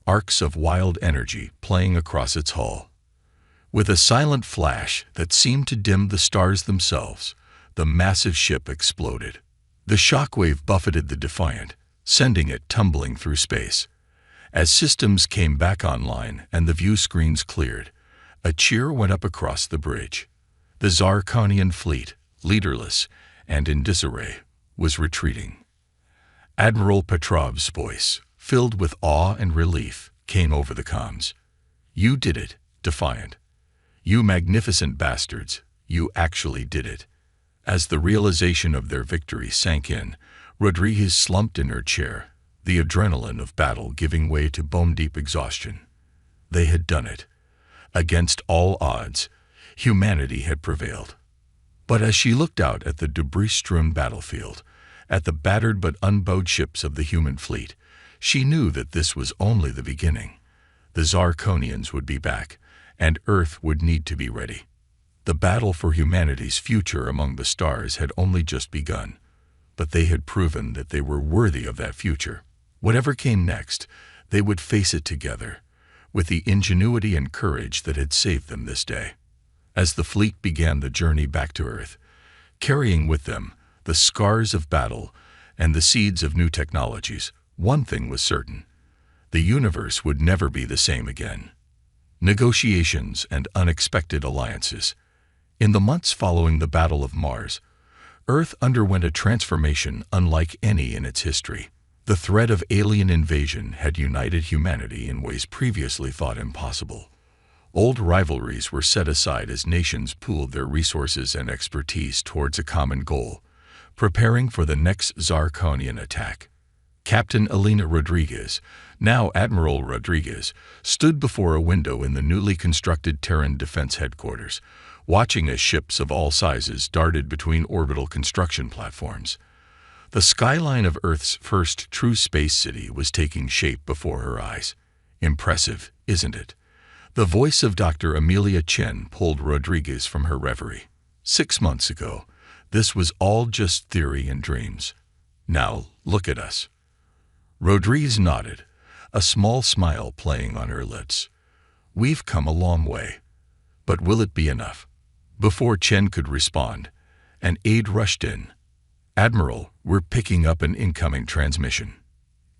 arcs of wild energy playing across its hull. With a silent flash that seemed to dim the stars themselves, the massive ship exploded. The shockwave buffeted the Defiant, sending it tumbling through space. As systems came back online and the view screens cleared, a cheer went up across the bridge. The Zarkonian fleet, leaderless and in disarray, was retreating. Admiral Petrov's voice, filled with awe and relief, came over the comms. "You did it, Defiant. You magnificent bastards, you actually did it." As the realization of their victory sank in, Rodriguez slumped in her chair, the adrenaline of battle giving way to bone-deep exhaustion. They had done it. Against all odds, humanity had prevailed. But as she looked out at the debris-strewn battlefield, at the battered but unbowed ships of the human fleet, she knew that this was only the beginning. The Zarkonians would be back, and Earth would need to be ready. The battle for humanity's future among the stars had only just begun, but they had proven that they were worthy of that future. Whatever came next, they would face it together, with the ingenuity and courage that had saved them this day. As the fleet began the journey back to Earth, carrying with them the scars of battle and the seeds of new technologies, one thing was certain: the universe would never be the same again. Negotiations and unexpected alliances. In the months following the Battle of Mars, Earth underwent a transformation unlike any in its history. The threat of alien invasion had united humanity in ways previously thought impossible. Old rivalries were set aside as nations pooled their resources and expertise towards a common goal, preparing for the next Zarkonian attack. Captain Elena Rodriguez, now Admiral Rodriguez, stood before a window in the newly constructed Terran Defense Headquarters, watching as ships of all sizes darted between orbital construction platforms. The skyline of Earth's first true space city was taking shape before her eyes. Impressive, isn't it? The voice of Dr. Amelia Chen pulled Rodriguez from her reverie. 6 months ago, this was all just theory and dreams. Now, look at us. Rodriguez nodded, a small smile playing on her lips. We've come a long way. But will it be enough? Before Chen could respond, an aide rushed in. Admiral, we're picking up an incoming transmission.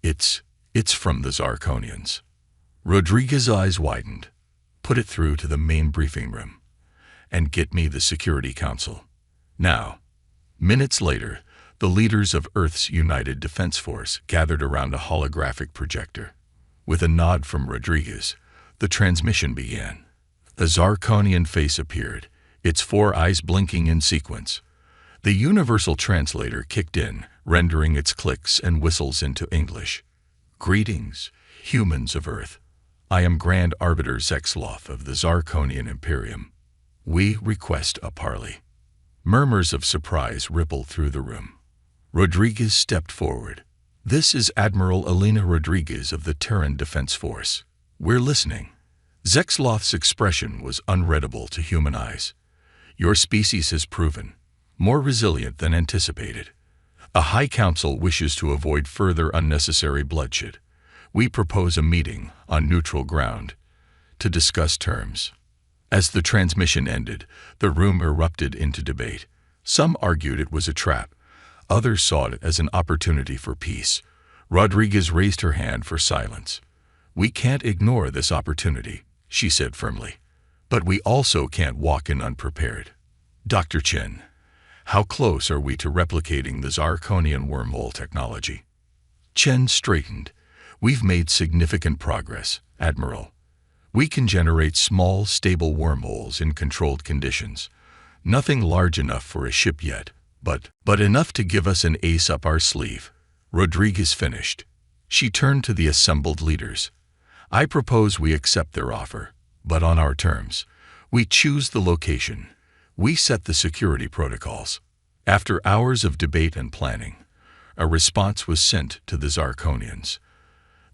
It's from the Zarkonians. Rodriguez's eyes widened. Put it through to the main briefing room. And get me the Security Council. Now. Minutes later, the leaders of Earth's United Defense Force gathered around a holographic projector. With a nod from Rodriguez, the transmission began. A Zarkonian face appeared, its 4 eyes blinking in sequence. The universal translator kicked in, rendering its clicks and whistles into English. Greetings, humans of Earth. I am Grand Arbiter Zexloth of the Zarkonian Imperium. We request a parley. Murmurs of surprise rippled through the room. Rodriguez stepped forward. This is Admiral Elena Rodriguez of the Terran Defense Force. We're listening. Zexloth's expression was unreadable to human eyes. Your species has proven more resilient than anticipated. A High Council wishes to avoid further unnecessary bloodshed. We propose a meeting on neutral ground to discuss terms. As the transmission ended, the room erupted into debate. Some argued it was a trap. Others saw it as an opportunity for peace. Rodriguez raised her hand for silence. We can't ignore this opportunity, she said firmly. But we also can't walk in unprepared. Dr. Chen, how close are we to replicating the Zarkonian wormhole technology? Chen straightened. We've made significant progress, Admiral. We can generate small, stable wormholes in controlled conditions. Nothing large enough for a ship yet, but enough to give us an ace up our sleeve. Rodriguez finished. She turned to the assembled leaders. I propose we accept their offer, but on our terms. We choose the location. We set the security protocols. After hours of debate and planning, a response was sent to the Zarkonians.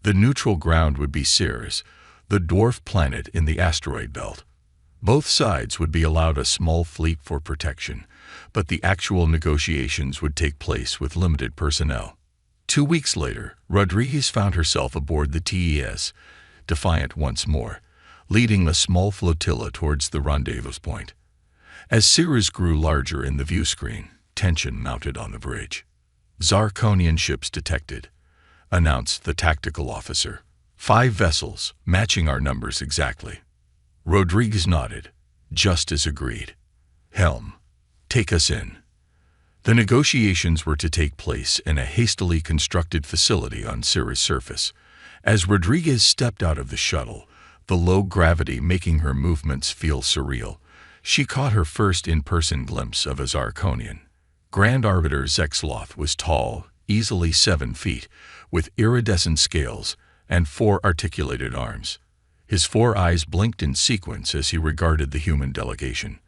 The neutral ground would be Ceres, the dwarf planet in the asteroid belt. Both sides would be allowed a small fleet for protection, but the actual negotiations would take place with limited personnel. 2 weeks later, Rodriguez found herself aboard the TES, defiant once more, leading a small flotilla towards the rendezvous point. As Ceres grew larger in the view screen, tension mounted on the bridge. Zarkonian ships detected, announced the tactical officer. 5 vessels, matching our numbers exactly. Rodriguez nodded, just as agreed. Helm, take us in. The negotiations were to take place in a hastily constructed facility on Ceres' surface. As Rodriguez stepped out of the shuttle, the low gravity making her movements feel surreal, she caught her first in-person glimpse of a Zarkonian. Grand Arbiter Zexloth was tall, easily 7 feet, with iridescent scales and 4 articulated arms. His 4 eyes blinked in sequence as he regarded the human delegation.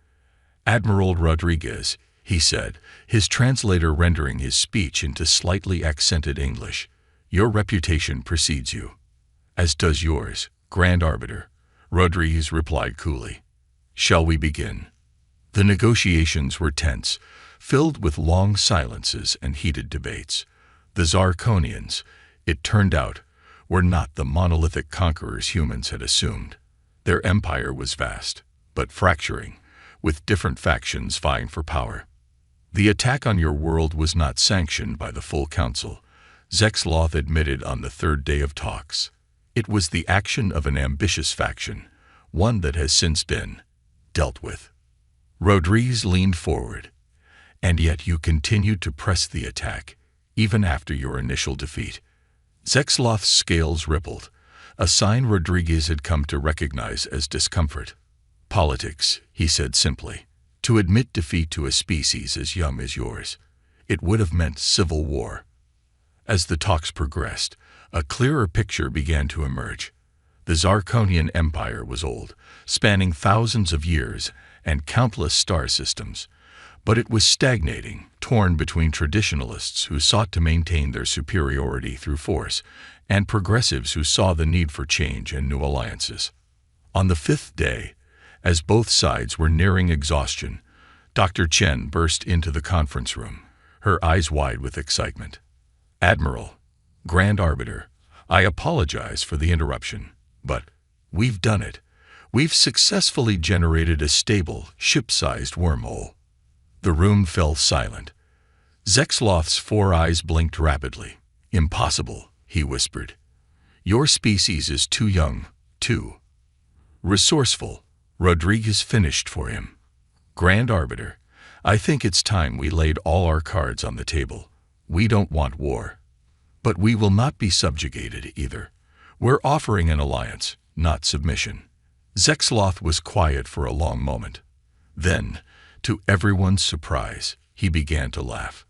"Admiral Rodriguez," he said, his translator rendering his speech into slightly accented English, "your reputation precedes you." "As does yours, Grand Arbiter," Rodriguez replied coolly. "Shall we begin?" The negotiations were tense, filled with long silences and heated debates. The Zarkonians, it turned out, were not the monolithic conquerors humans had assumed. Their empire was vast, but fracturing, with different factions vying for power. "The attack on your world was not sanctioned by the full council," Zexloth admitted on the 3rd day of talks. "It was the action of an ambitious faction, one that has since been dealt with." Rodriguez leaned forward. "And yet you continued to press the attack, even after your initial defeat." Zexloth's scales rippled, a sign Rodriguez had come to recognize as discomfort. "Politics," he said simply. "To admit defeat to a species as young as yours, it would have meant civil war." As the talks progressed, a clearer picture began to emerge. The Zarkonian Empire was old, spanning thousands of years and countless star systems, but it was stagnating, torn between traditionalists who sought to maintain their superiority through force and progressives who saw the need for change and new alliances. On the 5th day, as both sides were nearing exhaustion, Dr. Chen burst into the conference room, her eyes wide with excitement. "Admiral, Grand Arbiter, I apologize for the interruption, but we've done it. We've successfully generated a stable, ship-sized wormhole." The room fell silent. Zexloth's 4 eyes blinked rapidly. "Impossible," he whispered. "Your species is too young, too resourceful." Rodriguez finished for him. "Grand Arbiter, I think it's time we laid all our cards on the table. We don't want war. But we will not be subjugated either. We're offering an alliance, not submission." Zexloth was quiet for a long moment. Then, to everyone's surprise, he began to laugh.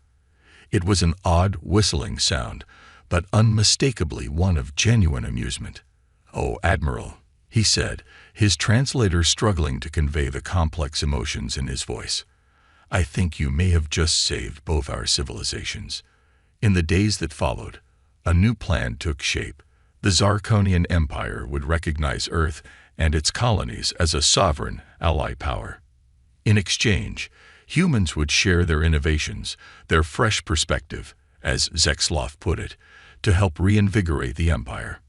It was an odd, whistling sound, but unmistakably one of genuine amusement. "Oh, Admiral," he said, his translator struggling to convey the complex emotions in his voice, "I think you may have just saved both our civilizations." In the days that followed, a new plan took shape. The Zarkonian Empire would recognize Earth and its colonies as a sovereign ally power. In exchange, humans would share their innovations, their fresh perspective, as Zexloth put it, to help reinvigorate the empire.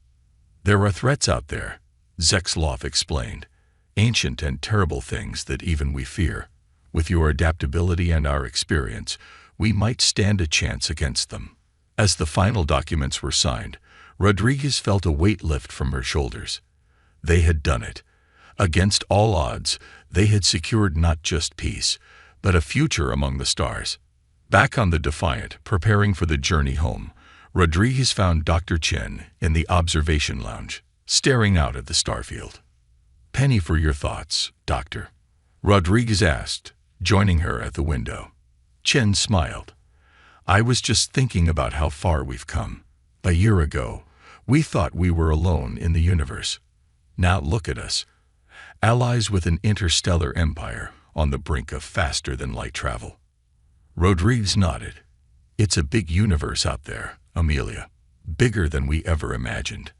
"There are threats out there," Zexloth explained, "ancient and terrible things that even we fear. With your adaptability and our experience, we might stand a chance against them." As the final documents were signed, Rodriguez felt a weight lift from her shoulders. They had done it. Against all odds, they had secured not just peace, but a future among the stars. Back on the Defiant, preparing for the journey home, Rodriguez found Dr. Chen in the observation lounge, staring out at the starfield. "Penny for your thoughts, Doctor," Rodriguez asked, joining her at the window. Chen smiled. "I was just thinking about how far we've come. A year ago, we thought we were alone in the universe. Now look at us, allies with an interstellar empire on the brink of faster-than-light travel." Rodriguez nodded. "It's a big universe out there, Amelia, bigger than we ever imagined.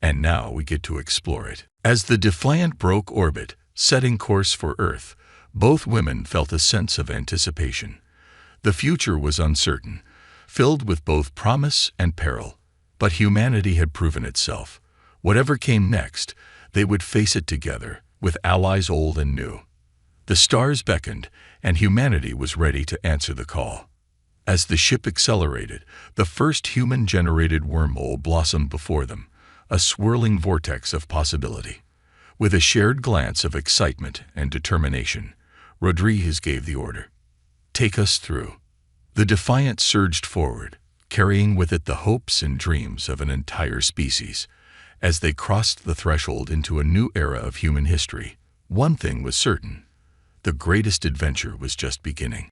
And now we get to explore it." As the Defiant broke orbit, setting course for Earth, both women felt a sense of anticipation. The future was uncertain, filled with both promise and peril, but humanity had proven itself. Whatever came next, they would face it together, with allies old and new. The stars beckoned, and humanity was ready to answer the call. As the ship accelerated, the first human-generated wormhole blossomed before them, a swirling vortex of possibility. With a shared glance of excitement and determination, Rodriguez gave the order. "Take us through." The Defiant surged forward, carrying with it the hopes and dreams of an entire species. As they crossed the threshold into a new era of human history, one thing was certain: the greatest adventure was just beginning.